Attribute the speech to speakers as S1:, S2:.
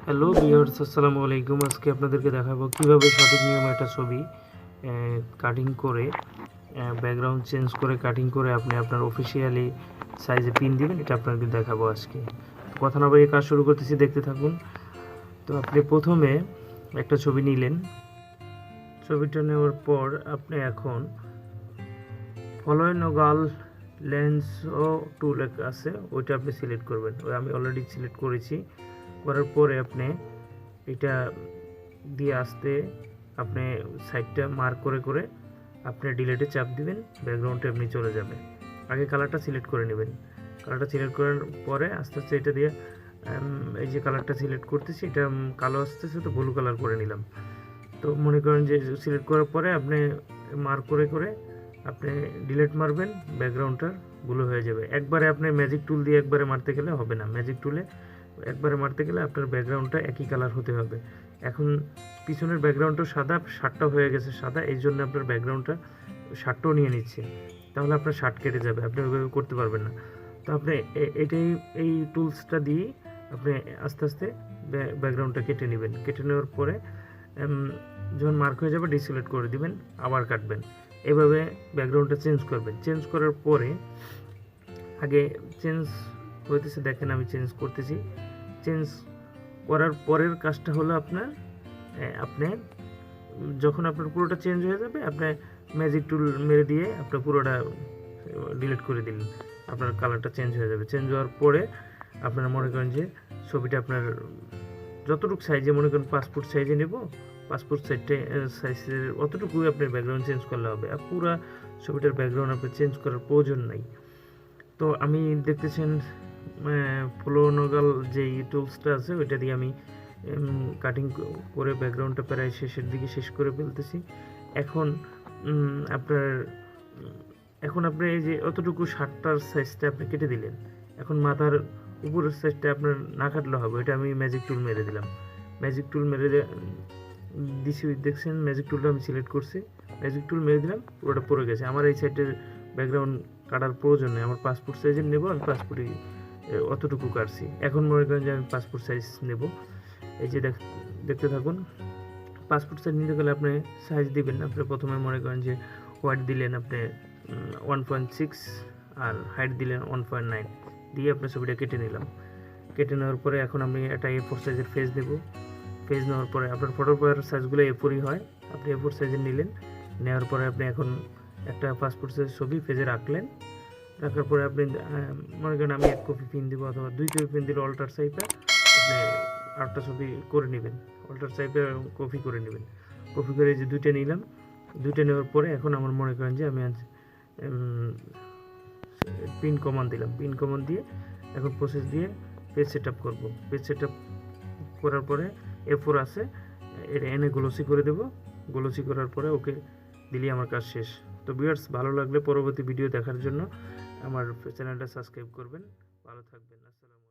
S1: Hello viewers, আসসালামু আলাইকুম। আজকে আপনাদেরকে দেখাবো কিভাবে সঠিক নিয়মে একটা ছবি কাটিং করে ব্যাকগ্রাউন্ড চেঞ্জ করে কাটিং করে আপনি আপনার অফিসিয়ালি সাইজে পিন দিবেন। এটা আপনাকে দেখাবো আজকে। কথা না বাড়িয়ে কাজ শুরু করতেছি, দেখতে থাকুন। তো আপনি প্রথমে একটা ছবি নিলেন। ছবিটা নেওয়ার পর আপনি এখন ফলোইন গাল লেন্স ও টুল আছে, ওইটা আপনি সিলেক্ট করবেন। ওই আমি অলরেডি সিলেক্ট করেছি। করার পরে আপনি এটা দিয়ে আসতে আপনি সাইডটা মার্ক করে করে আপনি ডিলেটে চাপ দিবেন, ব্যাকগ্রাউন্ডে এমনি চলে যাবে। আগে কালারটা সিলেক্ট করে নেবেন। কালারটা সিলেক্ট করার পরে আস্তে আস্তে এটা দিয়ে এই যে কালারটা সিলেক্ট করতেছি, এটা কালো আসতেছে, তো ব্লু কালার করে নিলাম। তো মনে করেন যে সিলেক্ট করার পরে আপনি মার্ক করে করে আপনি ডিলেট মারবেন, ব্যাকগ্রাউন্ডটা ব্লু হয়ে যাবে। একবারে আপনি ম্যাজিক টুল দিয়ে একবারে মারতে গেলে হবে না। ম্যাজিক টুলে একবারে মারতে গেলে আপনার ব্যাকগ্রাউন্ডটা একই কালার হতে হবে। এখন পিছনের ব্যাকগ্রাউন্ডটা সাদা, শার্টটা হয়ে গেছে সাদা, এই জন্য আপনার ব্যাকগ্রাউন্ডটা শার্টটাও নিয়ে নিচ্ছে, তাহলে আপনার শার্ট কেটে যাবে, আপনি ওইভাবে করতে পারবেন না। তো আপনি এটাই এই টুলসটা দিয়ে আপনি আস্তে আস্তে ব্যাকগ্রাউন্ডটা কেটে নেবেন। কেটে নেওয়ার পরে যখন মার্ক হয়ে যাবে ডিসিলেক্ট করে দিবেন, আবার কাটবেন। এভাবে ব্যাকগ্রাউন্ডটা চেঞ্জ করবেন। চেঞ্জ করার পরে আগে চেঞ্জ হইতেছে, দেখেন আমি চেঞ্জ করতেছি। চেঞ্জ করার পরের কাজটা হলো আপনার আপনি যখন আপনার পুরোটা চেঞ্জ হয়ে যাবে, আপনি ম্যাজিক টুল মেরে দিয়ে আপনার পুরোটা ডিলিট করে দিলেন, আপনার কালারটা চেঞ্জ হয়ে যাবে। চেঞ্জ হওয়ার পরে আপনারা মনে করেন যে ছবিটা আপনার যতটুকু সাইজে, মনে করেন 5 ফুট সাইজে নেব, 5 ফুট সাইজের অতটুকুই আপনার ব্যাকগ্রাউন্ড চেঞ্জ করলে হবে। আর পুরো ছবিটার ব্যাকগ্রাউন্ড আপনার চেঞ্জ করার প্রয়োজন নাই। তো আমি দেখতেছেন ফ্লোনোগাল যে টুলসটা আছে, ওইটা দিয়ে আমি কাটিং করে ব্যাকগ্রাউন্ডটা প্রায় শেষের দিকে শেষ করে ফেলতেছি। এখন আপনার আপনি এই যে অতটুকু শার্টটার সাইজটা আপনি কেটে দিলেন। এখন মাথার উপরের সাইজটা আপনার না কাটলে হবে, এটা আমি ম্যাজিক টুল মেরে দিলাম। ম্যাজিক টুল মেরে দিছি, দেখছেন ম্যাজিক টুলটা আমি সিলেক্ট করছি, ম্যাজিক টুল মেরে দিলাম, পুরোটা পড়ে গেছে। আমার এই সাইডের ব্যাকগ্রাউন্ড কাটার প্রয়োজন নেই, আমার 5 ফুট সাইজের নেব, আমি 5 ফুটই অতটুকু কাটছি। এখন মনে করেন যে আমি 5 ফুট সাইজ নেব। এই যে দেখতে থাকুন। 5 ফুট সাইজ নিতে গেলে আপনি সাইজ দিবেন। আপনি প্রথমে মনে করেন যে হোয়াইট দিলেন আপনি 1.6 আর হাইট দিলেন 1.9 দিয়ে আপনার ছবিটা কেটে নিলাম। কেটে নেওয়ার পরে এখন আমি একটা A4 সাইজের ফেজ দেব। ফেজ নেওয়ার পরে আপনার ফটোগ্রাফার সাইজগুলো A4ই হয়, আপনি A4 সাইজের নিলেন। নেওয়ার পরে আপনি এখন একটা 5 ফুট সাইজের ছবি ফেজে রাখলেন। রাখার পরে আপনি মনে করেন আমি 1 কপি পিন দিব অথবা 2 কপি পিন দিলে অল্টার সাইজটা আপনি আরেকটা ছবি করে নেবেন, অল্টার সাইজে কপি করে নেবেন। কপি করে যে 2টা নিলাম, 2টা নেওয়ার পরে এখন আমার মনে করেন যে আমি পিন কমান্ড দিলাম। পিন কমান্ড দিয়ে এখন প্রসেস দিয়ে পেজ সেট আপ করবো। পেজ সেট আপ করার পরে A4 আছে, এটা এনে গ্লোসি করে দেব। গ্লোসি করার পরে ওকে দিলেই আমার কাজ শেষ। তো ভিউয়ার্স, ভালো লাগলে পরবর্তী ভিডিও দেখার জন্য আমার চ্যানেলটা সাবস্ক্রাইব করবেন। ভালো থাকবেন। আসসালামু আলাইকুম।